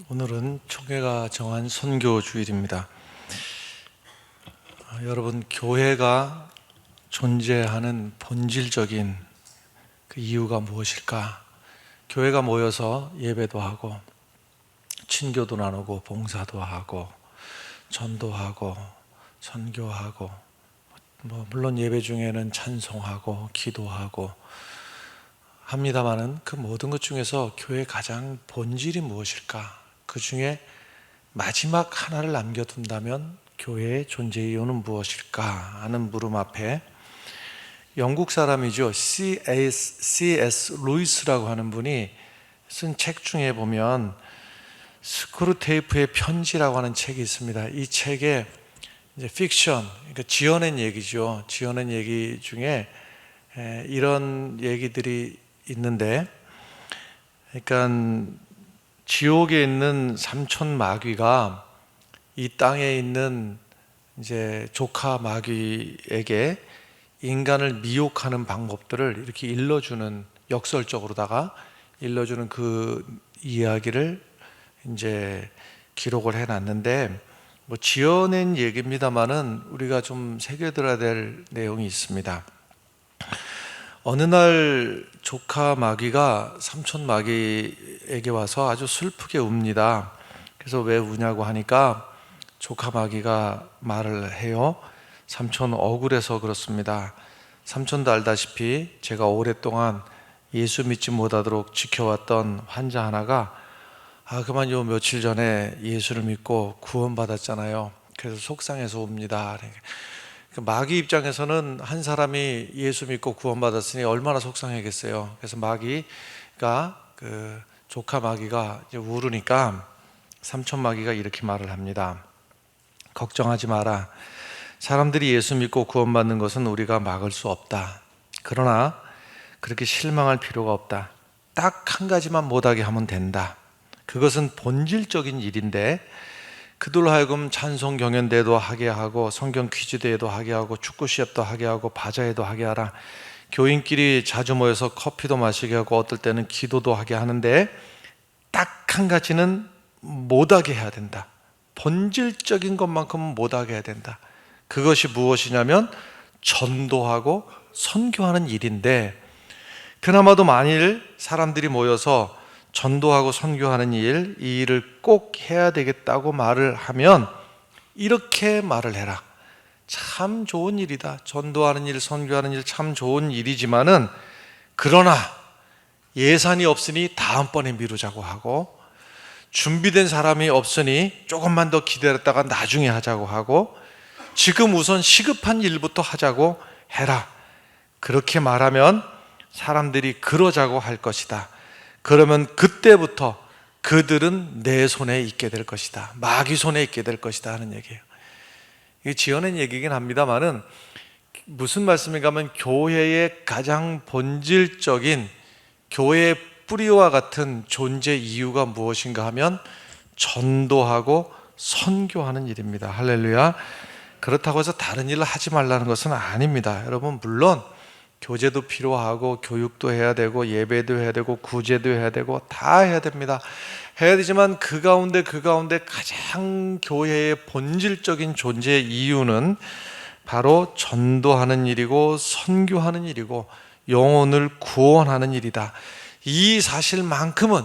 오늘은 총회가 정한 선교 주일입니다. 여러분, 교회가 존재하는 본질적인 그 이유가 무엇일까? 교회가 모여서 예배도 하고 친교도 나누고 봉사도 하고 전도하고 선교하고 물론 예배 중에는 찬송하고 기도하고 합니다마는 그 모든 것 중에서 교회의 가장 본질이 무엇일까? 그 중에 마지막 하나를 남겨둔다면 교회의 존재 이유는 무엇일까 하는 물음 앞에 영국 사람이죠. C.S. 루이스라고 하는 분이 쓴 책 중에 보면 스크루테이프의 편지라고 하는 책이 있습니다. 이 책에 이제 픽션, 그러니까 지어낸 얘기죠. 지어낸 얘기 중에 이런 얘기들이 있는데, 그러니까 지옥에 있는 삼촌 마귀가 이 땅에 있는 이제 조카 마귀에게 인간을 미혹하는 방법들을 이렇게 일러주는, 역설적으로다가 일러주는 그 이야기를 이제 기록을 해놨는데, 지어낸 얘기입니다만은 우리가 좀 새겨들어야 될 내용이 있습니다. 어느 날 조카 마귀가 삼촌 마귀에게 와서 아주 슬프게 웁니다. 그래서 왜 우냐고 하니까 조카 마귀가 말을 해요. 삼촌 억울해서 그렇습니다. 삼촌도 알다시피 제가 오랫동안 예수 믿지 못하도록 지켜왔던 환자 하나가 그만 요 며칠 전에 예수를 믿고 구원받았잖아요. 그래서 속상해서 옵니다. 마귀 입장에서는 한 사람이 예수 믿고 구원받았으니 얼마나 속상하겠어요. 그래서 마귀가 조카 마귀가 이제 울으니까 삼촌 마귀가 이렇게 말을 합니다. 걱정하지 마라. 사람들이 예수 믿고 구원받는 것은 우리가 막을 수 없다. 그러나 그렇게 실망할 필요가 없다. 딱 한 가지만 못하게 하면 된다. 그것은 본질적인 일인데 그들로 하여금 찬송 경연대회도 하게 하고 성경 퀴즈대회도 하게 하고 축구 시합도 하게 하고 바자회도 하게 하라. 교인끼리 자주 모여서 커피도 마시게 하고 어떨 때는 기도도 하게 하는데 딱 한 가지는 못하게 해야 된다. 본질적인 것만큼은 못하게 해야 된다. 그것이 무엇이냐면 전도하고 선교하는 일인데, 그나마도 만일 사람들이 모여서 전도하고 선교하는 일, 이 일을 꼭 해야 되겠다고 말을 하면 이렇게 말을 해라. 참 좋은 일이다. 전도하는 일, 선교하는 일 참 좋은 일이지만은 그러나 예산이 없으니 다음번에 미루자고 하고, 준비된 사람이 없으니 조금만 더 기다렸다가 나중에 하자고 하고, 지금 우선 시급한 일부터 하자고 해라. 그렇게 말하면 사람들이 그러자고 할 것이다. 그러면 그때부터 그들은 내 손에 있게 될 것이다. 마귀 손에 있게 될 것이다 하는 얘기예요. 이게 지어낸 얘기긴 합니다만은 무슨 말씀인가 하면 교회의 가장 본질적인 교회의 뿌리와 같은 존재 이유가 무엇인가 하면 전도하고 선교하는 일입니다. 할렐루야. 그렇다고 해서 다른 일을 하지 말라는 것은 아닙니다. 여러분, 물론 교제도 필요하고 교육도 해야 되고 예배도 해야 되고 구제도 해야 되고 다 해야 됩니다. 해야 되지만 그 가운데 가장 교회의 본질적인 존재 이유는 바로 전도하는 일이고 선교하는 일이고 영혼을 구원하는 일이다. 이 사실만큼은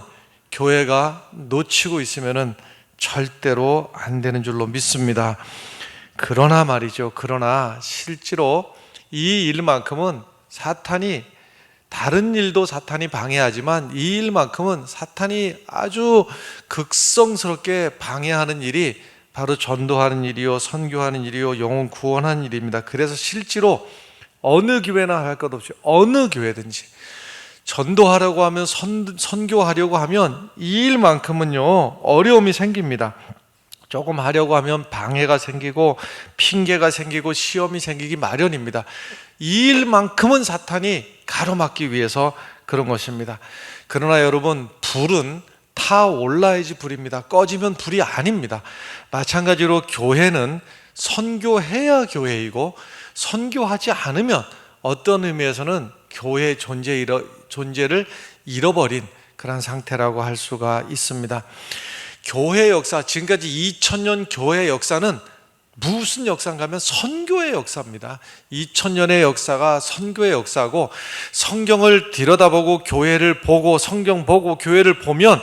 교회가 놓치고 있으면은 절대로 안 되는 줄로 믿습니다. 그러나 말이죠. 그러나 실제로 이 일만큼은 사탄이, 다른 일도 사탄이 방해하지만 이 일만큼은 사탄이 아주 극성스럽게 방해하는 일이 바로 전도하는 일이요, 선교하는 일이요, 영혼 구원하는 일입니다. 그래서 실제로 어느 교회나 할 것 없이 어느 교회든지 전도하려고 하면, 선교하려고 하면 이 일만큼은요 어려움이 생깁니다. 조금 하려고 하면 방해가 생기고 핑계가 생기고 시험이 생기기 마련입니다. 이 일만큼은 사탄이 가로막기 위해서 그런 것입니다. 그러나 여러분, 불은 타올라야지 불입니다. 꺼지면 불이 아닙니다. 마찬가지로 교회는 선교해야 교회이고 선교하지 않으면 어떤 의미에서는 교회의 존재를 잃어버린 그런 상태라고 할 수가 있습니다. 교회 역사, 지금까지 2000년 교회 역사는 무슨 역사인가 하면 선교의 역사입니다. 2000년의 역사가 선교의 역사고, 성경을 들여다보고 교회를 보고 성경 보고 교회를 보면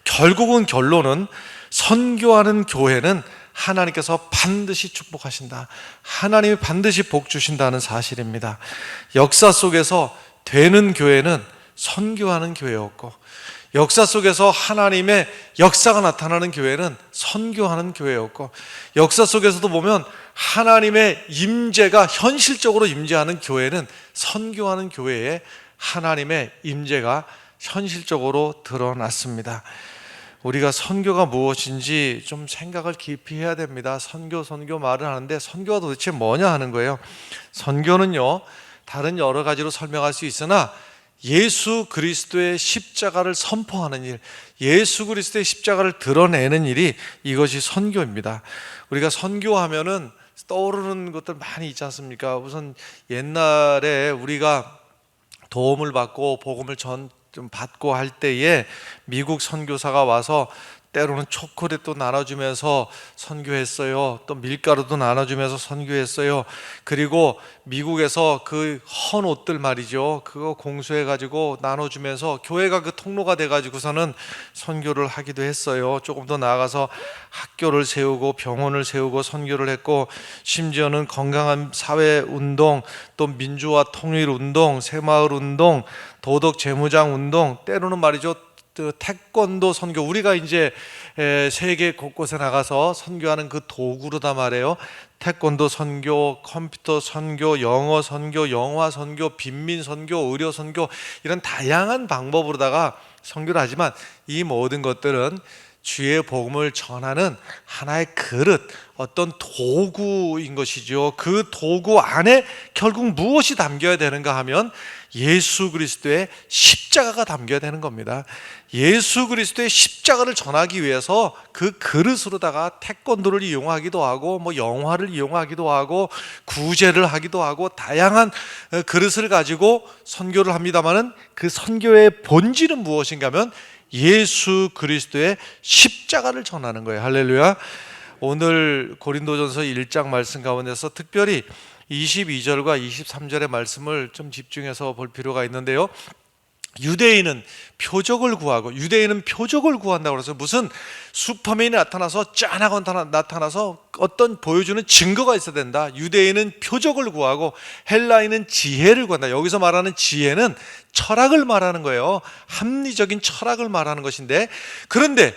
결국은 결론은 선교하는 교회는 하나님께서 반드시 축복하신다, 하나님이 반드시 복 주신다는 사실입니다. 역사 속에서 되는 교회는 선교하는 교회였고, 역사 속에서 하나님의 역사가 나타나는 교회는 선교하는 교회였고, 역사 속에서도 보면 하나님의 임재가 현실적으로 임재하는 교회는 선교하는 교회에 하나님의 임재가 현실적으로 드러났습니다. 우리가 선교가 무엇인지 좀 생각을 깊이 해야 됩니다. 선교 말을 하는데 선교가 도대체 뭐냐 하는 거예요. 선교는요, 다른 여러 가지로 설명할 수 있으나 예수 그리스도의 십자가를 선포하는 일, 예수 그리스도의 십자가를 드러내는 일이, 이것이 선교입니다. 우리가 선교하면은 떠오르는 것들 많이 있지 않습니까? 우선 옛날에 우리가 도움을 받고 복음을 좀 받고 할 때에 미국 선교사가 와서 때로는 초콜릿도 나눠주면서 선교했어요. 또 밀가루도 나눠주면서 선교했어요. 그리고 미국에서 그 헌 옷들 말이죠, 그거 공수해가지고 나눠주면서 교회가 그 통로가 돼가지고서는 선교를 하기도 했어요. 조금 더 나아가서 학교를 세우고 병원을 세우고 선교를 했고, 심지어는 건강한 사회운동, 또 민주화 통일운동, 새마을운동, 도덕재무장운동, 때로는 말이죠 태권도 선교, 우리가 이제 세계 곳곳에 나가서 선교하는 그 도구로다 말이에요. 태권도 선교, 컴퓨터 선교, 영어 선교, 영화 선교, 빈민 선교, 의료 선교, 이런 다양한 방법으로다가 선교를 하지만 이 모든 것들은 주의 복음을 전하는 하나의 그릇, 어떤 도구인 것이죠. 그 도구 안에 결국 무엇이 담겨야 되는가 하면 예수 그리스도의 십자가가 담겨야 되는 겁니다. 예수 그리스도의 십자가를 전하기 위해서 그 그릇으로다가 태권도를 이용하기도 하고, 뭐 영화를 이용하기도 하고, 구제를 하기도 하고, 다양한 그릇을 가지고 선교를 합니다마는 그 선교의 본질은 무엇인가 하면 예수 그리스도의 십자가를 전하는 거예요. 할렐루야. 오늘 고린도전서 1장 말씀 가운데서 특별히 22절과 23절의 말씀을 좀 집중해서 볼 필요가 있는데요, 유대인은 표적을 구한다고 해서 무슨 슈퍼맨이 나타나서 짠하고 나타나서 어떤 보여주는 증거가 있어야 된다. 유대인은 표적을 구하고 헬라인은 지혜를 구한다. 여기서 말하는 지혜는 철학을 말하는 거예요. 합리적인 철학을 말하는 것인데, 그런데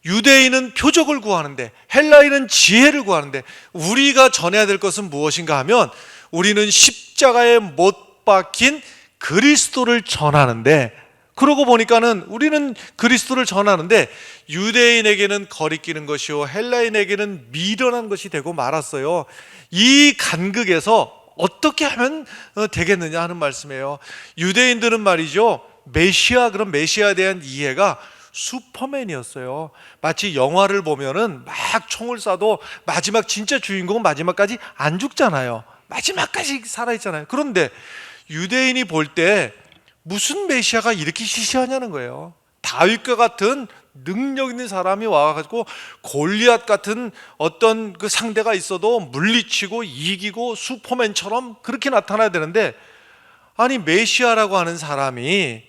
유대인은 표적을 구하는데 헬라인은 지혜를 구하는데, 우리가 전해야 될 것은 무엇인가 하면 우리는 십자가에 못 박힌 그리스도를 전하는데, 그러고 보니까는 우리는 그리스도를 전하는데 유대인에게는 거리끼는 것이요 헬라인에게는 미련한 것이 되고 말았어요. 이 간극에서 어떻게 하면 되겠느냐 하는 말씀이에요. 유대인들은 말이죠, 그런 메시아에 대한 이해가 슈퍼맨이었어요. 마치 영화를 보면은 막 총을 쏴도 마지막 진짜 주인공은 마지막까지 안 죽잖아요. 마지막까지 살아있잖아요. 그런데 유대인이 볼 때 무슨 메시아가 이렇게 시시하냐는 거예요. 다윗과 같은 능력 있는 사람이 와가지고 골리앗 같은 어떤 그 상대가 있어도 물리치고 이기고 슈퍼맨처럼 그렇게 나타나야 되는데, 아니 메시아라고 하는 사람이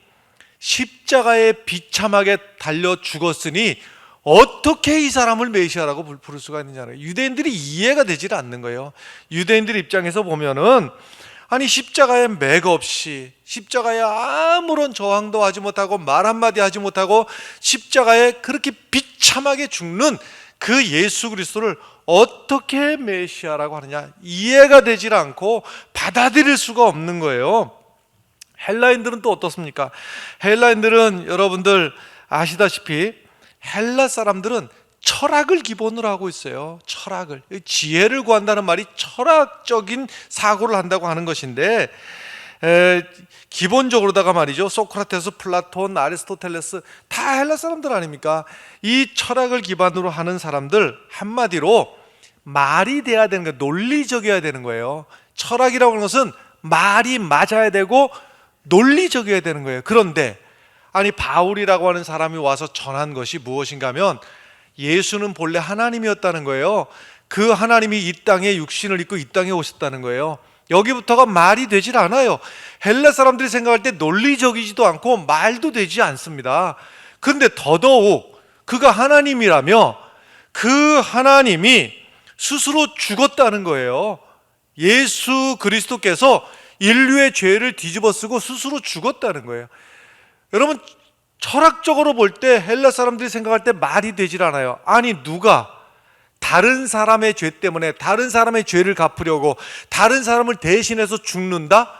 십자가에 비참하게 달려 죽었으니 어떻게 이 사람을 메시아라고 부를 수가 있느냐는, 유대인들이 이해가 되질 않는 거예요. 유대인들 입장에서 보면은 아니 십자가에 맥없이, 십자가에 아무런 저항도 하지 못하고 말 한마디 하지 못하고 십자가에 그렇게 비참하게 죽는 그 예수 그리스도를 어떻게 메시아라고 하느냐, 이해가 되질 않고 받아들일 수가 없는 거예요. 헬라인들은 또 어떻습니까? 헬라인들은 여러분들 아시다시피 헬라 사람들은 철학을 기본으로 하고 있어요. 철학을, 지혜를 구한다는 말이 철학적인 사고를 한다고 하는 것인데, 기본적으로다가 말이죠, 소크라테스, 플라톤, 아리스토텔레스 다 헬라 사람들 아닙니까? 이 철학을 기반으로 하는 사람들, 한마디로 말이 돼야 되는 거예요. 논리적이어야 되는 거예요. 철학이라고 하는 것은 말이 맞아야 되고 논리적이어야 되는 거예요. 그런데 아니 바울이라고 하는 사람이 와서 전한 것이 무엇인가 하면 예수는 본래 하나님이었다는 거예요. 그 하나님이 이 땅에 육신을 입고 이 땅에 오셨다는 거예요. 여기부터가 말이 되질 않아요. 헬라 사람들이 생각할 때 논리적이지도 않고 말도 되지 않습니다. 그런데 더더욱 그가 하나님이라며 그 하나님이 스스로 죽었다는 거예요. 예수 그리스도께서 인류의 죄를 뒤집어쓰고 스스로 죽었다는 거예요. 여러분, 철학적으로 볼 때 헬라 사람들이 생각할 때 말이 되질 않아요. 아니, 누가 다른 사람의 죄 때문에 다른 사람의 죄를 갚으려고 다른 사람을 대신해서 죽는다?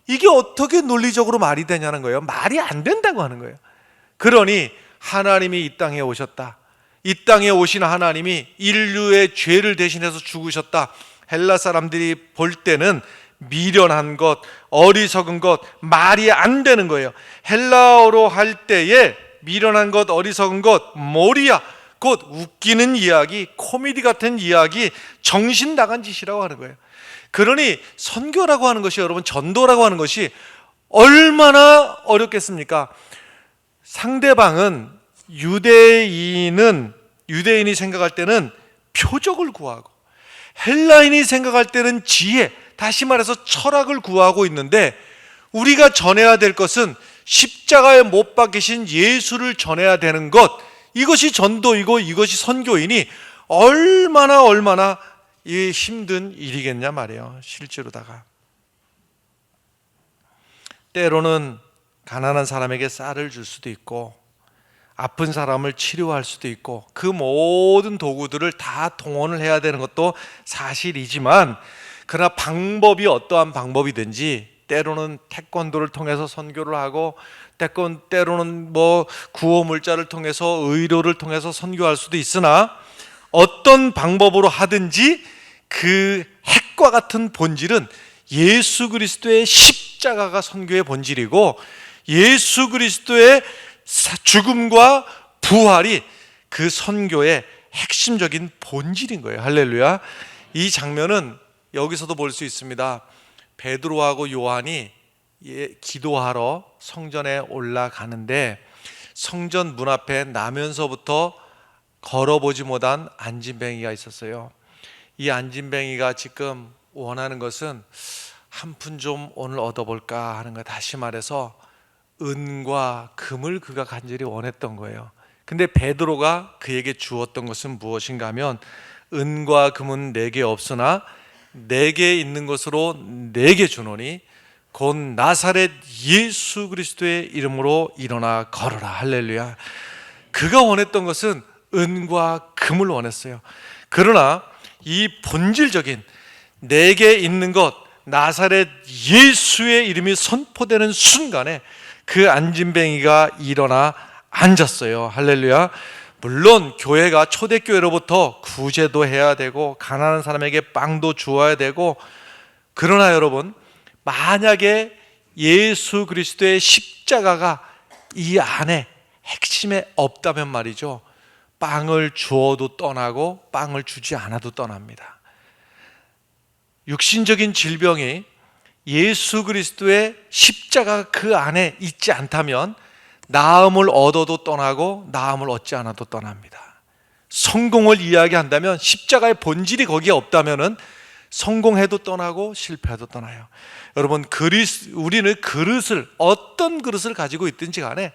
이게 어떻게 논리적으로 말이 되냐는 거예요. 말이 안 된다고 하는 거예요. 그러니 하나님이 이 땅에 오셨다. 이 땅에 오신 하나님이 인류의 죄를 대신해서 죽으셨다. 헬라 사람들이 볼 때는 미련한 것, 어리석은 것, 말이 안 되는 거예요. 헬라어로 할 때에 미련한 것, 어리석은 것, 모리아, 곧 웃기는 이야기, 코미디 같은 이야기, 정신 나간 짓이라고 하는 거예요. 그러니 선교라고 하는 것이, 여러분, 전도라고 하는 것이 얼마나 어렵겠습니까? 상대방은 유대인이 생각할 때는 표적을 구하고, 헬라인이 생각할 때는 지혜, 다시 말해서 철학을 구하고 있는데, 우리가 전해야 될 것은 십자가에 못 박히신 예수를 전해야 되는 것, 이것이 전도이고 이것이 선교이니 얼마나 이 힘든 일이겠냐 말이에요. 실제로다가 때로는 가난한 사람에게 쌀을 줄 수도 있고, 아픈 사람을 치료할 수도 있고, 그 모든 도구들을 다 동원을 해야 되는 것도 사실이지만, 그러나 방법이 어떠한 방법이든지, 때로는 태권도를 통해서 선교를 하고, 때로는 구호 물자를 통해서, 의료를 통해서 선교할 수도 있으나, 어떤 방법으로 하든지 그 핵과 같은 본질은 예수 그리스도의 십자가가 선교의 본질이고, 예수 그리스도의 죽음과 부활이 그 선교의 핵심적인 본질인 거예요. 할렐루야. 이 장면은 여기서도 볼 수 있습니다. 베드로하고 요한이 기도하러 성전에 올라가는데, 성전 문 앞에 나면서부터 걸어보지 못한 안진뱅이가 있었어요. 이 안진뱅이가 지금 원하는 것은 한 푼 좀 오늘 얻어볼까 하는 거예요. 다시 말해서 은과 금을 그가 간절히 원했던 거예요. 근데 베드로가 그에게 주었던 것은 무엇인가 하면, 은과 금은 내게 없으나 내게 있는 것으로 내게 주노니 곧 나사렛 예수 그리스도의 이름으로 일어나 걸어라. 할렐루야. 그가 원했던 것은 은과 금을 원했어요. 그러나 이 본질적인 내게 있는 것, 나사렛 예수의 이름이 선포되는 순간에 그 안진뱅이가 일어나 앉았어요. 할렐루야. 물론 교회가 초대교회로부터 구제도 해야 되고 가난한 사람에게 빵도 주어야 되고, 그러나 여러분, 만약에 예수 그리스도의 십자가가 이 안에 핵심에 없다면 말이죠, 빵을 주어도 떠나고 빵을 주지 않아도 떠납니다. 육신적인 질병이 예수 그리스도의 십자가 그 안에 있지 않다면 나음을 얻어도 떠나고 나음을 얻지 않아도 떠납니다. 성공을 이야기한다면 십자가의 본질이 거기에 없다면 성공해도 떠나고 실패해도 떠나요. 여러분, 우리는 그릇을, 어떤 그릇을 가지고 있든지 간에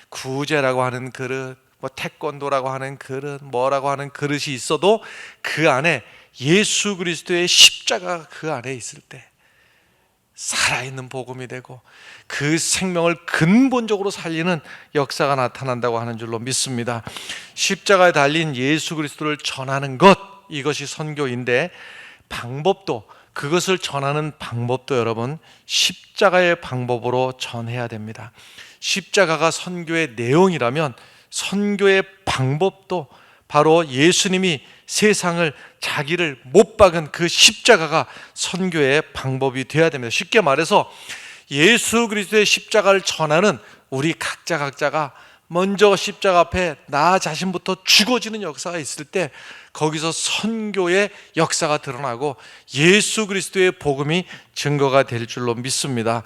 구제라고 하는 그릇, 태권도라고 하는 그릇, 뭐라고 하는 그릇이 있어도 그 안에 예수 그리스도의 십자가 그 안에 있을 때 살아있는 복음이 되고 그 생명을 근본적으로 살리는 역사가 나타난다고 하는 줄로 믿습니다. 십자가에 달린 예수 그리스도를 전하는 것, 이것이 선교인데, 방법도, 그것을 전하는 방법도 여러분 십자가의 방법으로 전해야 됩니다. 십자가가 선교의 내용이라면 선교의 방법도 바로 예수님이 세상을, 자기를 못 박은 그 십자가가 선교의 방법이 되어야 됩니다. 쉽게 말해서 예수 그리스도의 십자가를 전하는 우리 각자가 먼저 십자가 앞에 나 자신부터 죽어지는 역사가 있을 때, 거기서 선교의 역사가 드러나고 예수 그리스도의 복음이 증거가 될 줄로 믿습니다.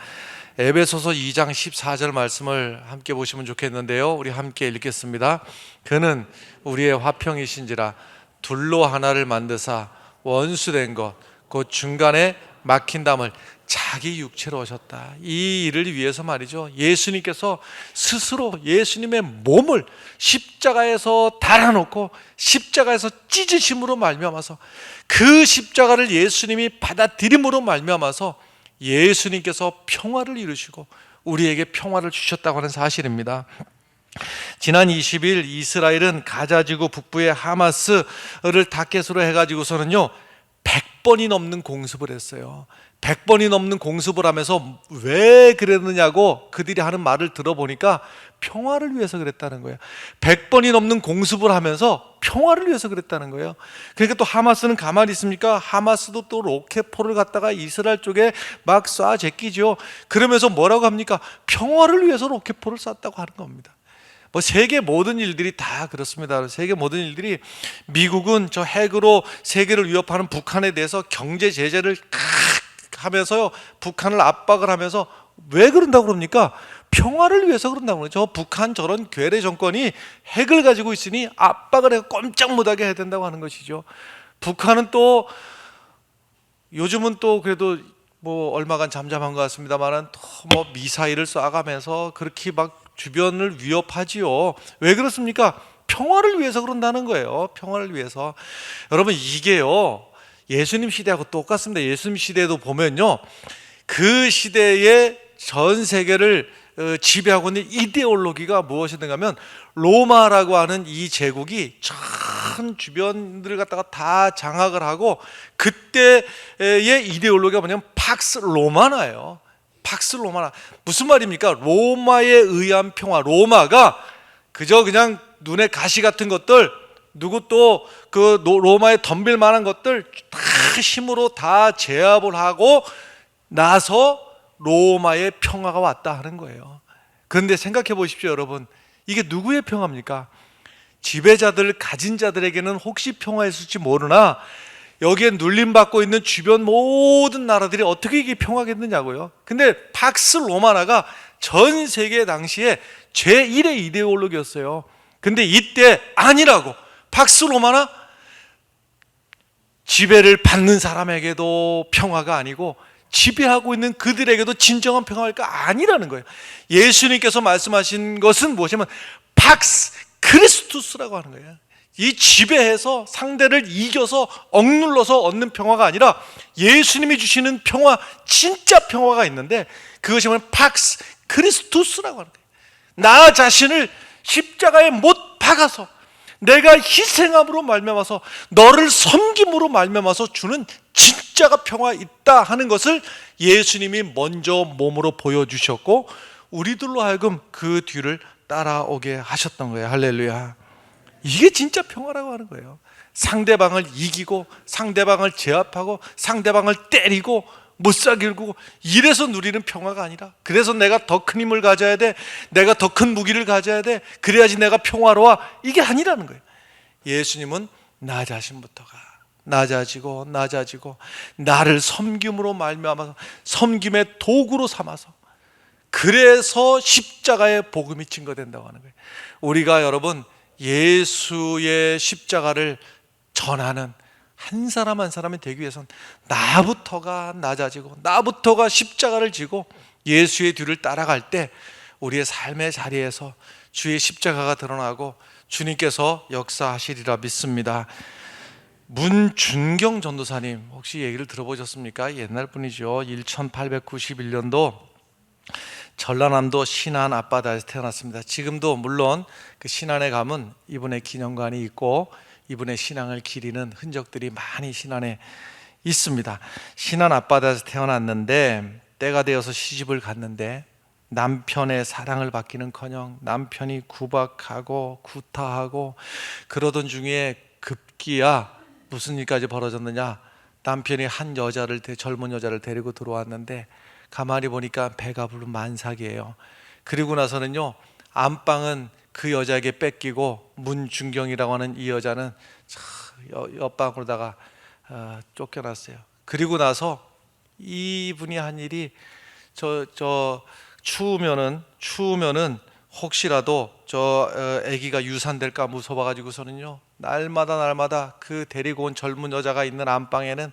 에베소서 2장 14절 말씀을 함께 보시면 좋겠는데요, 우리 함께 읽겠습니다. 그는 우리의 화평이신지라 둘로 하나를 만드사 원수된 것 곧 중간에 막힌 담을 자기 육체로 오셨다. 이 일을 위해서 말이죠, 예수님께서 스스로 예수님의 몸을 십자가에서 달아놓고 십자가에서 찢으심으로 말미암아서, 그 십자가를 예수님이 받아들임으로 말미암아서 예수님께서 평화를 이루시고 우리에게 평화를 주셨다고 하는 사실입니다. 지난 20일 이스라엘은 가자지구 북부의 하마스를 타겟으로 해가지고서는요 100번이 넘는 공습을 했어요. 100번이 넘는 공습을 하면서 왜 그랬느냐고 그들이 하는 말을 들어보니까 평화를 위해서 그랬다는 거예요. 100번이 넘는 공습을 하면서 평화를 위해서 그랬다는 거예요. 그러니까 또 하마스는 가만히 있습니까? 하마스도 또 로켓포를 갖다가 이스라엘 쪽에 막 쏴 제끼죠. 그러면서 뭐라고 합니까? 평화를 위해서 로켓포를 쐈다고 하는 겁니다. 뭐 세계 모든 일들이 다 그렇습니다. 세계 모든 일들이, 미국은 저 핵으로 세계를 위협하는 북한에 대해서 경제 제재를 하면서요 북한을 압박을 하면서 왜 그런다고 그럽니까? 평화를 위해서 그런다고 그러죠. 북한 저런 괴뢰 정권이 핵을 가지고 있으니 압박을 해서 꼼짝 못하게 해야 된다고 하는 것이죠. 북한은 또 요즘은 또 그래도 뭐 얼마간 잠잠한 것 같습니다만은 또 뭐 미사일을 쏴가면서 그렇게 막 주변을 위협하지요. 왜 그렇습니까? 평화를 위해서 그런다는 거예요. 평화를 위해서. 여러분, 이게요 예수님 시대하고 똑같습니다. 예수님 시대에도 보면요 그 시대의 전 세계를 지배하고 있는 이데올로기가 무엇이든가 하면 로마라고 하는 이 제국이 전 주변들을 갖다가 다 장악을 하고, 그때의 이데올로기가 뭐냐면 팍스 로마나예요. 팍스 로마나. 무슨 말입니까? 로마에 의한 평화. 로마가 그저 그냥 눈에 가시 같은 것들, 누구 또 그 로마에 덤빌 만한 것들 다 힘으로 다 제압을 하고 나서 로마의 평화가 왔다 하는 거예요. 그런데 생각해 보십시오, 여러분. 이게 누구의 평화입니까? 지배자들, 가진 자들에게는 혹시 평화였을지 모르나 여기에 눌림받고 있는 주변 모든 나라들이 어떻게 이게 평화겠느냐고요. 근데 팍스 로마나가 전 세계 당시에 제1의 이데올로기였어요. 근데 이때 아니라고, 팍스 로마나 지배를 받는 사람에게도 평화가 아니고 지배하고 있는 그들에게도 진정한 평화가 아니라는 거예요. 예수님께서 말씀하신 것은 무엇이냐면 팍스 크리스투스라고 하는 거예요. 이 지배해서 상대를 이겨서 억눌러서 얻는 평화가 아니라 예수님이 주시는 평화, 진짜 평화가 있는데 그것이 뭐냐면 팍스 크리스투스라고 하는 거예요. 나 자신을 십자가에 못 박아서 내가 희생함으로 말미암아서 너를 섬김으로 말미암아서 주는 진짜가 평화 있다 하는 것을 예수님이 먼저 몸으로 보여주셨고 우리들로 하여금 그 뒤를 따라오게 하셨던 거예요. 할렐루야. 이게 진짜 평화라고 하는 거예요. 상대방을 이기고 상대방을 제압하고 상대방을 때리고 못살길고 이래서 누리는 평화가 아니라, 그래서 내가 더 큰 힘을 가져야 돼, 내가 더 큰 무기를 가져야 돼, 그래야지 내가 평화로워, 이게 아니라는 거예요. 예수님은 나 자신부터가 낮아지고 나를 섬김으로 말미암아서 섬김의 도구로 삼아서, 그래서 십자가의 복음이 증거된다고 하는 거예요. 우리가 여러분 예수의 십자가를 전하는 한 사람 한 사람이 되기 위해서는 나부터가 낮아지고 나부터가 십자가를 지고 예수의 뒤를 따라갈 때 우리의 삶의 자리에서 주의 십자가가 드러나고 주님께서 역사하시리라 믿습니다. 문준경 전도사님 혹시 얘기를 들어보셨습니까? 옛날 분이죠. 1891년도 전라남도 신안 앞바다에서 태어났습니다. 지금도 물론 그 신안에 가면 이분의 기념관이 있고 이분의 신앙을 기리는 흔적들이 많이 신안에 있습니다. 신안 앞바다에서 태어났는데 때가 되어서 시집을 갔는데 남편의 사랑을 받기는커녕 남편이 구박하고 구타하고 그러던 중에 급기야 무슨 일까지 벌어졌느냐, 남편이 한 여자를 젊은 여자를 데리고 들어왔는데 가만히 보니까 배가 부른 만삭이에요. 그리고 나서는요 안방은 그 여자에게 뺏기고 문준경이라고 하는 이 여자는 옆방으로다가 쫓겨났어요. 그리고 나서 이분이 한 일이 추우면은 혹시라도 아기가 유산될까 무서워가지고서는요, 날마다 그 데리고 온 젊은 여자가 있는 안방에는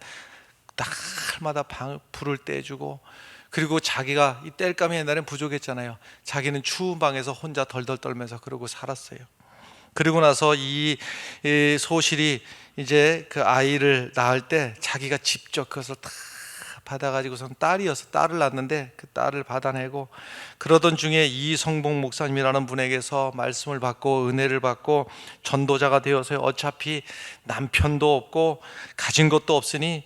날마다 불을 떼주고, 그리고 자기가 이 땔감이 옛날엔 부족했잖아요. 자기는 추운 방에서 혼자 덜덜 떨면서 그러고 살았어요. 그리고 나서 이 소실이 이제 그 아이를 낳을 때 자기가 직접 그것을 다 받아가지고선 딸을 낳았는데 그 딸을 받아내고, 그러던 중에 이성봉 목사님이라는 분에게서 말씀을 받고 은혜를 받고 전도자가 되어서 어차피 남편도 없고 가진 것도 없으니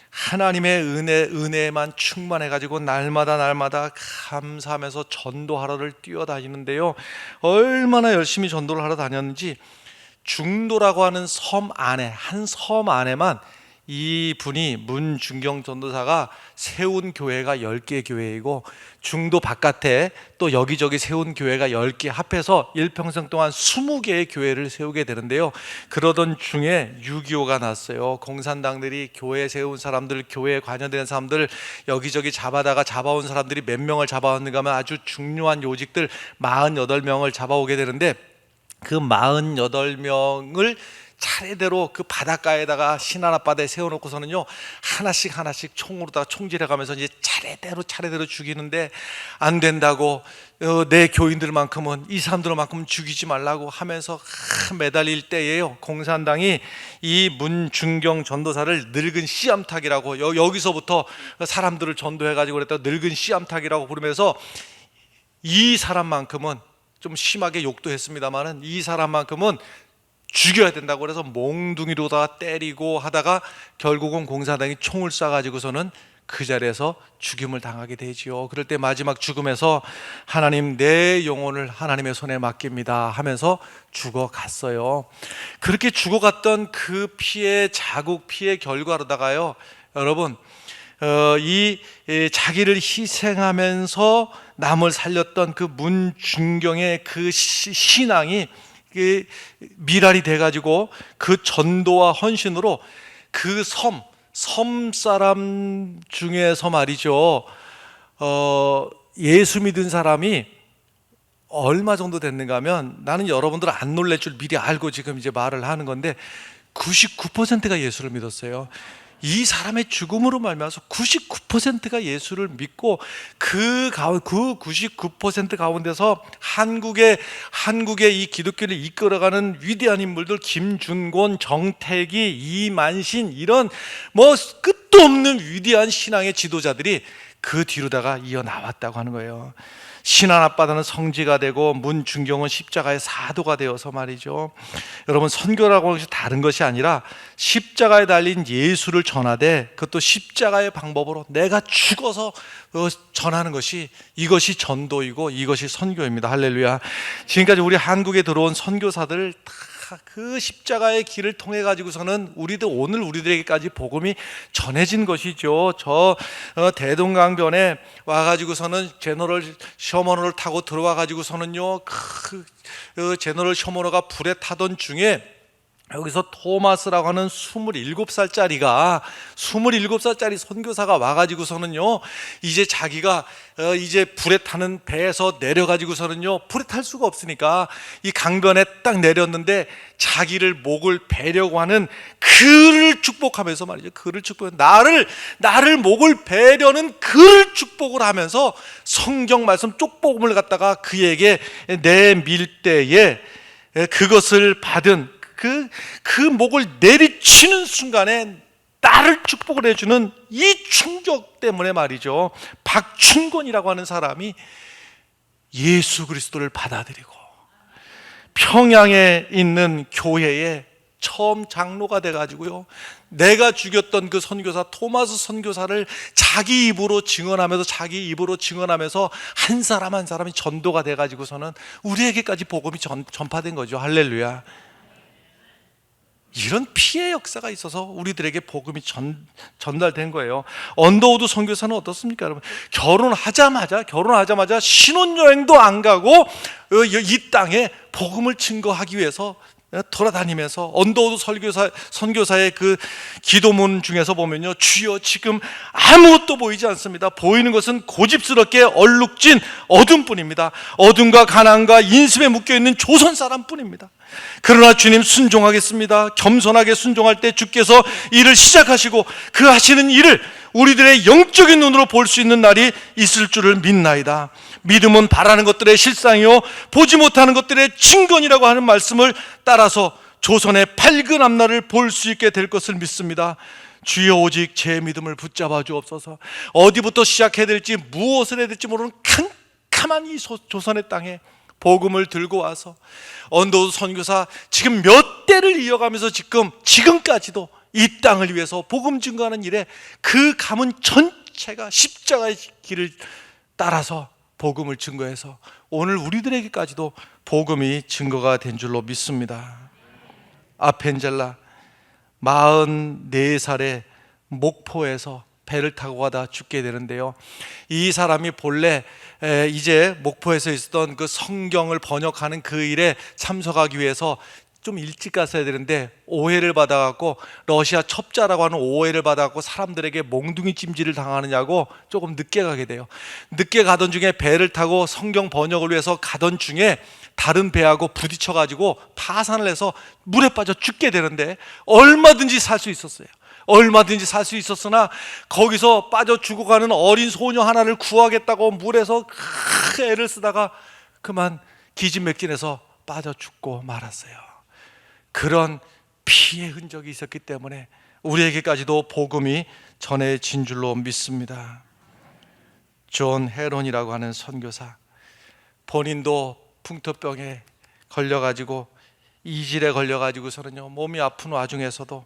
하나님의 은혜에만 충만해가지고 날마다 감사하면서 전도하러를 뛰어다니는데요, 얼마나 열심히 전도를 하러 다녔는지 중도라고 하는 한 섬 안에만 이 분이 문중경 전도사가 세운 교회가 10개 교회이고, 중도 바깥에 또 여기저기 세운 교회가 10개 합해서 일평생 동안 20개의 교회를 세우게 되는데요, 그러던 중에 6.25가 났어요. 공산당들이 교회 세운 사람들, 교회에 관여된 사람들 여기저기 잡아온 사람들이 몇 명을 잡아왔는가 하면 아주 중요한 요직들 48명을 잡아오게 되는데, 그 48명을 차례대로 그 바닷가에다가 신안 앞바다에 세워놓고서는요, 하나씩 총으로다가 총질해가면서 이제 차례대로 죽이는데, 안 된다고 내 교인들만큼은, 이 사람들만큼은 죽이지 말라고 하면서 매달릴 때예요, 공산당이 이 문중경 전도사를 늙은 씨암탉이라고, 여기서부터 사람들을 전도해가지고 그랬다 늙은 씨암탉이라고 부르면서, 이 사람만큼은 좀 심하게 욕도 했습니다만은 이 사람만큼은 죽여야 된다고 그래서 몽둥이로다가 때리고 하다가 결국은 공산당이 총을 쏴가지고서는 그 자리에서 죽임을 당하게 되지요. 그럴 때 마지막 죽음에서 하나님, 내 영혼을 하나님의 손에 맡깁니다 하면서 죽어갔어요. 그렇게 죽어갔던 그 자국 피의 결과로다가요, 여러분, 자기를 희생하면서 남을 살렸던 그 문중경의 그 신앙이 미랄이 돼가지고 그 전도와 헌신으로 그 섬 사람 중에서 말이죠, 예수 믿은 사람이 얼마 정도 됐는가 하면, 나는 여러분들 안 놀랄 줄 미리 알고 지금 이제 말을 하는 건데 99%가 예수를 믿었어요. 이 사람의 죽음으로 말미암아서 99%가 예수를 믿고, 그 99% 가운데서 한국의 이 기독교를 이끌어가는 위대한 인물들, 김준곤, 정택이, 이만신, 이런 끝도 없는 위대한 신앙의 지도자들이 그 뒤로다가 이어 나왔다고 하는 거예요. 신안 앞바다는 성지가 되고 문중경은 십자가의 사도가 되어서 말이죠, 여러분, 선교라고 하는 것이 다른 것이 아니라 십자가에 달린 예수를 전하되, 그것도 십자가의 방법으로 내가 죽어서 전하는 것이, 이것이 전도이고 이것이 선교입니다. 할렐루야. 지금까지 우리 한국에 들어온 선교사들 그 십자가의 길을 통해 가지고서는 오늘 우리들에게까지 복음이 전해진 것이죠. 대동강변에 와가지고서는 제너럴 셔머너를 타고 들어와 가지고서는요, 제너럴 셔머너가 불에 타던 중에 여기서 토마스라고 하는 27살짜리 선교사가 와가지고서는요, 이제 자기가 이제 불에 타는 배에서 내려가지고서는요, 불에 탈 수가 없으니까 이 강변에 딱 내렸는데 자기를 목을 베려고 하는 그를 축복하면서 말이죠, 나를 목을 베려는 그를 축복을 하면서 성경 말씀 쪽복음을 갖다가 그에게 내밀 때에 그것을 받은 그 목을 내리치는 순간에 나를 축복을 해주는 이 충격 때문에 말이죠, 박충곤이라고 하는 사람이 예수 그리스도를 받아들이고 평양에 있는 교회에 처음 장로가 돼가지고요, 내가 죽였던 그 선교사 토마스 선교사를 자기 입으로 증언하면서 한 사람이 전도가 돼가지고서는 우리에게까지 복음이 전파된 거죠. 할렐루야. 이런 피해 역사가 있어서 우리들에게 복음이 전달된 거예요. 언더우드 선교사는 어떻습니까, 여러분? 결혼하자마자 신혼여행도 안 가고 이 땅에 복음을 증거하기 위해서 돌아다니면서 언더우드 선교사의 그 기도문 중에서 보면요, 주여 지금 아무것도 보이지 않습니다. 보이는 것은 고집스럽게 얼룩진 어둠뿐입니다. 어둠과 가난과 인심에 묶여있는 조선 사람뿐입니다. 그러나 주님 순종하겠습니다. 겸손하게 순종할 때 주께서 일을 시작하시고 그 하시는 일을 우리들의 영적인 눈으로 볼 수 있는 날이 있을 줄을 믿나이다. 믿음은 바라는 것들의 실상이요 보지 못하는 것들의 증거니라고 하는 말씀을 따라서 조선의 밝은 앞날을 볼 수 있게 될 것을 믿습니다. 주여 오직 제 믿음을 붙잡아 주옵소서. 어디부터 시작해야 될지 무엇을 해야 될지 모르는 캄캄한 이 조선의 땅에 복음을 들고 와서 언더우드 선교사 지금 몇 대를 이어가면서 지금까지도 이 땅을 위해서 복음 증거하는 일에 그 가문 전체가 십자가의 길을 따라서 복음을 증거해서 오늘 우리들에게까지도 복음이 증거가 된 줄로 믿습니다. 아펜젤라 44살에 목포에서 배를 타고 가다 죽게 되는데요, 이 사람이 본래 이제 목포에서 있었던 그 성경을 번역하는 그 일에 참석하기 위해서 좀 일찍 갔어야 되는데 오해를 받아갖고, 러시아 첩자라고 하는 오해를 받아갖고 사람들에게 몽둥이 찜질을 당하느냐고 조금 늦게 가게 돼요. 늦게 가던 중에 배를 타고 성경 번역을 위해서 가던 중에 다른 배하고 부딪혀가지고 파산을 해서 물에 빠져 죽게 되는데, 얼마든지 살 수 있었어요. 얼마든지 살 수 있었으나 거기서 빠져 죽어가는 어린 소녀 하나를 구하겠다고 물에서 애를 쓰다가 그만 기진맥진해서 빠져 죽고 말았어요. 그런 피의 흔적이 있었기 때문에 우리에게까지도 복음이 전해진 줄로 믿습니다. 존 헤론이라고 하는 선교사, 본인도 풍토병에 걸려가지고 이질에 걸려가지고서는요, 몸이 아픈 와중에서도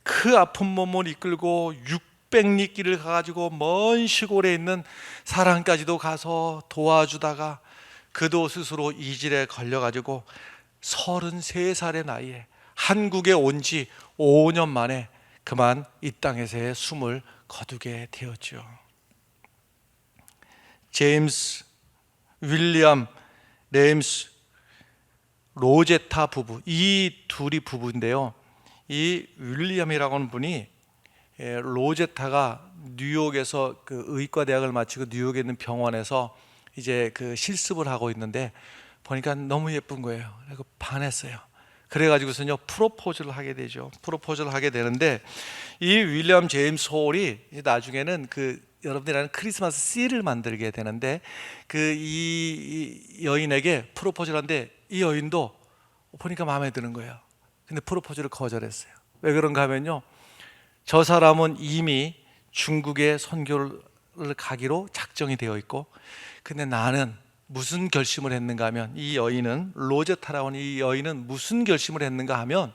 그 아픈 몸을 이끌고 600리 길을 가가지고 먼 시골에 있는 사람까지도 가서 도와주다가 그도 스스로 이질에 걸려가지고 33살의 나이에 한국에 온 지 5년 만에 그만 이 땅에서의 숨을 거두게 되었죠. 제임스 윌리엄 레임스 로제타 부부, 이 둘이 부부인데요, 이 윌리엄이라고 하는 분이 로제타가 뉴욕에서 그 의과 대학을 마치고 뉴욕에 있는 병원에서 이제 그 실습을 하고 있는데 보니까 너무 예쁜 거예요. 그래서 반했어요. 그래가지고서는요 프로포즈를 하게 되죠. 프로포즈를 하게 되는데 이 윌리엄 제임스 홀이 나중에는 그 여러분들이 아는 크리스마스 씨를 만들게 되는데 이 여인에게 프로포즈를 하는데 이 여인도 보니까 마음에 드는 거예요. 근데 프로포즈를 거절했어요. 왜 그런가 하면요, 저 사람은 이미 중국에 선교를 가기로 작정이 되어 있고, 근데 나는 무슨 결심을 했는가 하면, 이 여인은 로제타라고 하는 이 여인은 무슨 결심을 했는가 하면,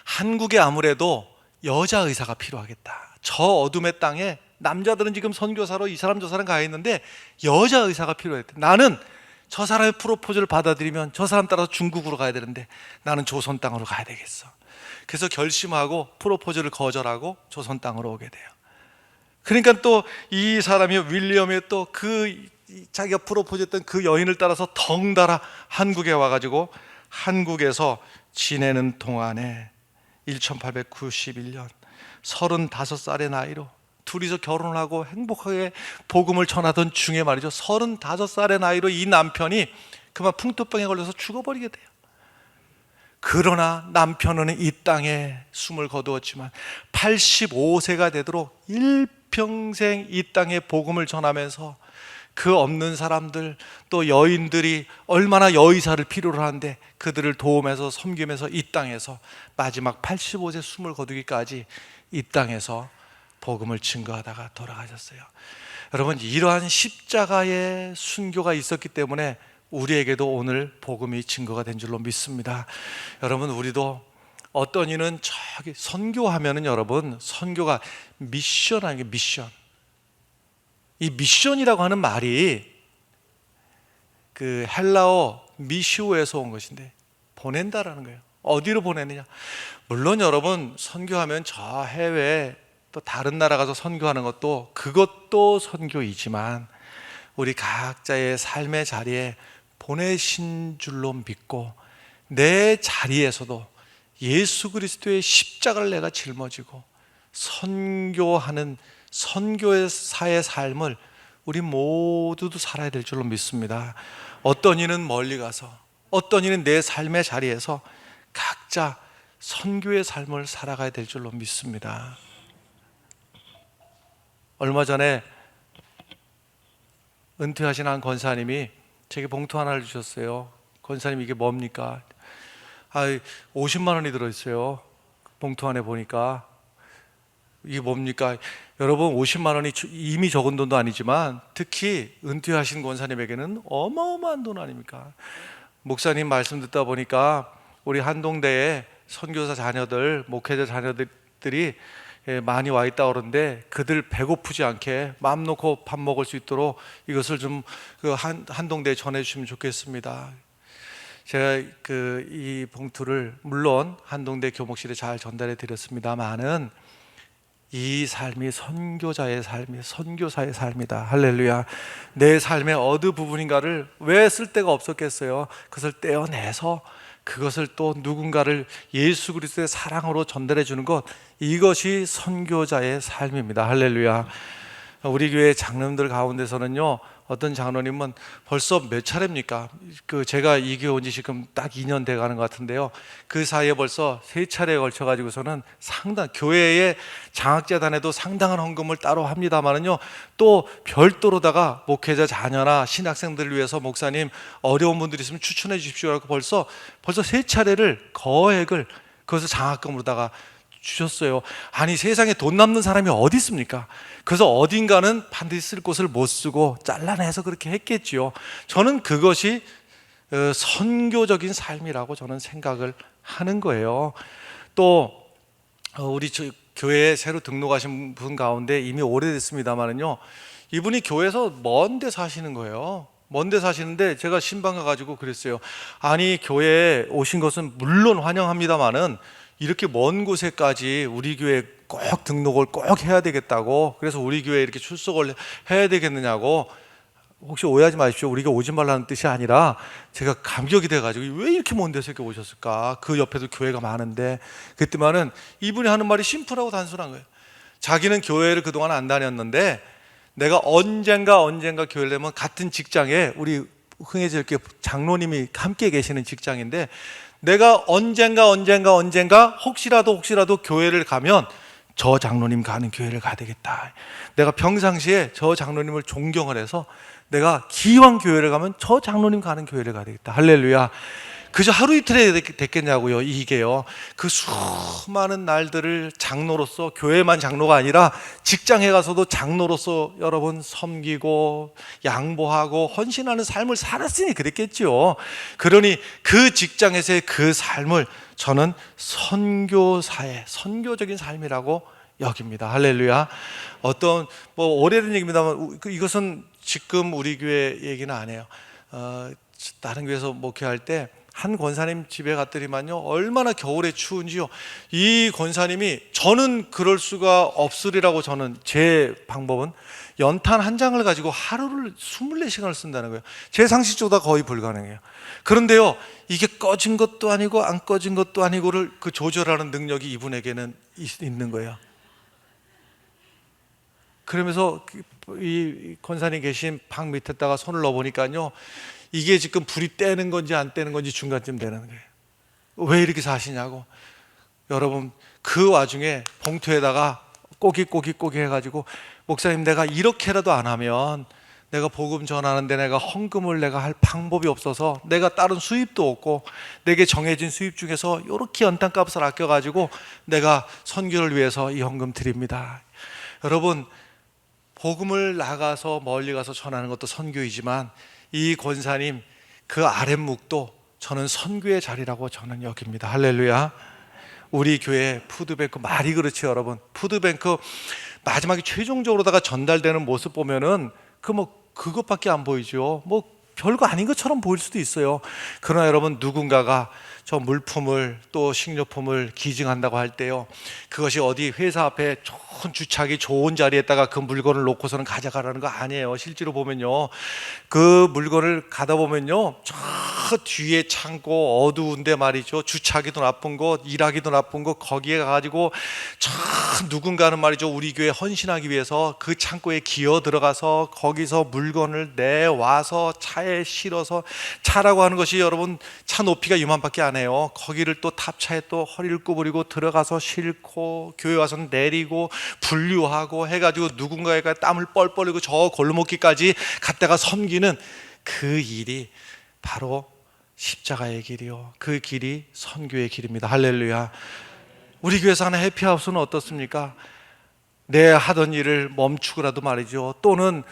한국에 아무래도 여자 의사가 필요하겠다. 저 어둠의 땅에 남자들은 지금 선교사로 이 사람 저 사람 가 있는데 여자 의사가 필요했대. 나는 저 사람의 프로포즈를 받아들이면 저 사람 따라서 중국으로 가야 되는데 나는 조선 땅으로 가야 되겠어. 그래서 결심하고 프로포즈를 거절하고 조선 땅으로 오게 돼요. 그러니까 또 이 사람이 윌리엄이 또 그 자기가 프로포즈했던 그 여인을 따라서 덩달아 한국에 와가지고 한국에서 지내는 동안에 1891년 35살의 나이로 둘이서 결혼을 하고 행복하게 복음을 전하던 중에 말이죠, 35살의 나이로 이 남편이 그만 풍토병에 걸려서 죽어버리게 돼요. 그러나 남편은 이 땅에 숨을 거두었지만 85세가 되도록 일평생 이 땅에 복음을 전하면서 그 없는 사람들 또 여인들이 얼마나 여의사를 필요로 하는데 그들을 도우면서 섬기면서 이 땅에서 마지막 85세 숨을 거두기까지 이 땅에서 복음을 증거하다가 돌아가셨어요. 여러분, 이러한 십자가의 순교가 있었기 때문에 우리에게도 오늘 복음이 증거가 된 줄로 믿습니다. 여러분, 우리도 어떤 이는 저기 선교하면은 여러분, 선교가 미션 아니에요. 미션. 이 미션이라고 하는 말이 그 헬라어 미시오에서 온 것인데 보낸다라는 거예요. 어디로 보내느냐? 물론 여러분, 선교하면 저 해외 또 다른 나라 가서 선교하는 것도 그것도 선교이지만 우리 각자의 삶의 자리에 보내신 줄로 믿고 내 자리에서도 예수 그리스도의 십자가를 내가 짊어지고 선교하는 선교사의 삶을 우리 모두도 살아야 될 줄로 믿습니다. 어떤 이는 멀리 가서, 어떤 이는 내 삶의 자리에서 각자 선교의 삶을 살아가야 될 줄로 믿습니다. 얼마 전에 은퇴하신 한 권사님이 제게 봉투 하나를 주셨어요. 권사님, 이게 뭡니까? 50만 원이 들어있어요. 봉투 안에 보니까. 이게 뭡니까? 여러분, 50만 원이 이미 적은 돈도 아니지만 특히 은퇴하신 권사님에게는 어마어마한 돈 아닙니까? 목사님 말씀 듣다 보니까 우리 한동대에 선교사 자녀들, 목회자 자녀들이 많이 와 있다 그러는데 그들 배고프지 않게 마음 놓고 밥 먹을 수 있도록 이것을 좀 한동대에 전해주시면 좋겠습니다. 제가 이 봉투를 물론 한동대 교목실에 잘 전달해 드렸습니다만은 이 삶이 선교자의 삶이, 선교사의 삶이다. 할렐루야. 내 삶의 어느 부분인가를 왜 쓸 데가 없었겠어요? 그것을 떼어내서 그것을 또 누군가를 예수 그리스도의 사랑으로 전달해 주는 것, 이것이 선교자의 삶입니다. 할렐루야. 우리 교회 장로님들 가운데서는요, 어떤 장로님은 벌써 몇 차례입니까? 제가 이 교회 온 지 지금 딱 2년 돼 가는 것 같은데요, 그 사이에 벌써 3차례에 걸쳐 가지고서는 교회의 장학재단에도 상당한 헌금을 따로 합니다만은요, 또 별도로다가 목회자 자녀나 신학생들을 위해서 목사님 어려운 분들이 있으면 추천해 주십시오라고 벌써 3차례를 거액을 그것을 장학금으로다가 주셨어요. 아니, 세상에 돈 남는 사람이 어디 있습니까? 그래서 어딘가는 반드시 쓸 곳을 못 쓰고 잘라내서 그렇게 했겠지요. 저는 그것이 선교적인 삶이라고 저는 생각을 하는 거예요. 또 우리 교회에 새로 등록하신 분 가운데 이미 오래됐습니다만은요, 이분이 교회에서 먼 데 사시는 거예요. 먼 데 사시는데 제가 신방 가가지고 그랬어요. 아니, 교회에 오신 것은 물론 환영합니다만은 이렇게 먼 곳에까지 우리 교회에 꼭 등록을 꼭 해야 되겠다고, 그래서 우리 교회에 이렇게 출석을 해야 되겠느냐고. 혹시 오해하지 마십시오. 우리가 오지 말라는 뜻이 아니라 제가 감격이 돼가지고 왜 이렇게 먼 데서 이렇게 오셨을까? 그 옆에도 교회가 많은데. 그랬더니만은 이분이 하는 말이 심플하고 단순한 거예요. 자기는 교회를 그동안 안 다녔는데 내가 언젠가 교회를 되면 같은 직장에 우리 흥해질교 장로님이 함께 계시는 직장인데, 내가 언젠가 혹시라도 교회를 가면 저 장로님 가는 교회를 가야 되겠다. 내가 평상시에 저 장로님을 존경을 해서 내가 기왕 교회를 가면 저 장로님 가는 교회를 가야 되겠다. 할렐루야. 그저 하루 이틀에 됐겠냐고요. 이게요, 그 수많은 날들을 장로로서, 교회만 장로가 아니라 직장에 가서도 장로로서 여러분 섬기고 양보하고 헌신하는 삶을 살았으니 그랬겠죠. 그러니 그 직장에서의 그 삶을 저는 선교적인 삶이라고 여깁니다. 할렐루야. 어떤 오래된 얘기입니다만 이것은 지금 우리 교회 얘기는 안 해요. 다른 교회에서 목회할 때 한 권사님 집에 갔더니만요, 얼마나 겨울에 추운지요. 이 권사님이, 저는 그럴 수가 없으리라고, 저는 제 방법은 연탄 한 장을 가지고 하루를 24시간을 쓴다는 거예요. 제 상식적으로 거의 불가능해요. 그런데요, 이게 꺼진 것도 아니고 안 꺼진 것도 아니고를 조절하는 능력이 이분에게는 있는 거예요. 그러면서 이 권사님 계신 방 밑에다가 손을 넣어보니까요, 이게 지금 불이 떼는 건지 안 떼는 건지 중간쯤 되는 거예요. 왜 이렇게 사시냐고. 여러분, 그 와중에 봉투에다가 꼬기 해가지고, 목사님, 내가 이렇게라도 안 하면 내가 복음 전하는데 내가 헌금을 내가 할 방법이 없어서, 내가 다른 수입도 없고 내게 정해진 수입 중에서 이렇게 연탄값을 아껴가지고 내가 선교를 위해서 이 헌금 드립니다. 여러분, 복음을 나가서 멀리 가서 전하는 것도 선교이지만 이 권사님 그 아랫묵도 저는 선교의 자리라고 저는 여깁니다. 할렐루야. 우리 교회 푸드뱅크, 말이 그렇지 여러분. 푸드뱅크 마지막에 최종적으로다가 전달되는 모습 보면은 그것밖에 안 보이죠. 별거 아닌 것처럼 보일 수도 있어요. 그러나 여러분, 누군가가 저 물품을 또 식료품을 기증한다고 할 때요, 그것이 어디 회사 앞에 좋은 주차하기 좋은 자리에다가 그 물건을 놓고서는 가져가라는 거 아니에요. 실제로 보면요, 그 물건을 가다 보면요, 저 뒤에 창고 어두운데 말이죠, 주차하기도 나쁜 곳, 일하기도 나쁜 곳, 거기에 가가지고 저 누군가는 말이죠, 우리 교회 헌신하기 위해서 그 창고에 기어 들어가서 거기서 물건을 내와서 차에 실어서, 차라고 하는 것이 여러분 차 높이가 이만밖에 안 해요. 거기를 또 탑차에 또 허리를 구부리고 들어가서 싣고 교회 와서 내리고 분류하고 해가지고 누군가가 땀을 뻘뻘 흘리고 저 골목길까지 갔다가 섬기는 그 일이 바로 십자가의 길이요, 그 길이 선교의 길입니다. 할렐루야. 우리 교회에서 하는 해피하우스는 어떻습니까? 내 하던 일을 멈추고라도 말이죠, 또는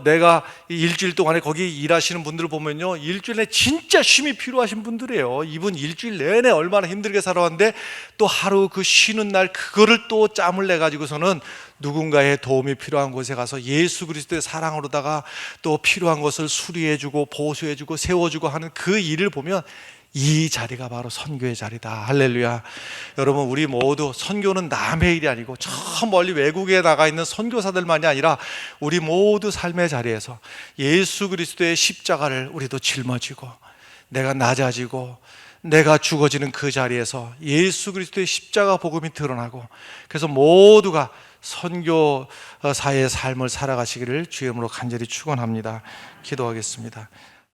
내가 일주일 동안에 거기 일하시는 분들을 보면요, 일주일에 진짜 쉼이 필요하신 분들이에요. 이분 일주일 내내 얼마나 힘들게 살아왔는데 또 하루 그 쉬는 날 그거를 또 짬을 내 가지고서는 누군가의 도움이 필요한 곳에 가서 예수 그리스도의 사랑으로다가 또 필요한 것을 수리해주고 보수해주고 세워주고 하는 그 일을 보면 이 자리가 바로 선교의 자리다. 할렐루야. 여러분, 우리 모두 선교는 남의 일이 아니고 저 멀리 외국에 나가 있는 선교사들만이 아니라 우리 모두 삶의 자리에서 예수 그리스도의 십자가를 우리도 짊어지고 내가 낮아지고 내가 죽어지는 그 자리에서 예수 그리스도의 십자가 복음이 드러나고, 그래서 모두가 선교사의 삶을 살아가시기를 주의 이름으로 간절히 축원합니다. 기도하겠습니다.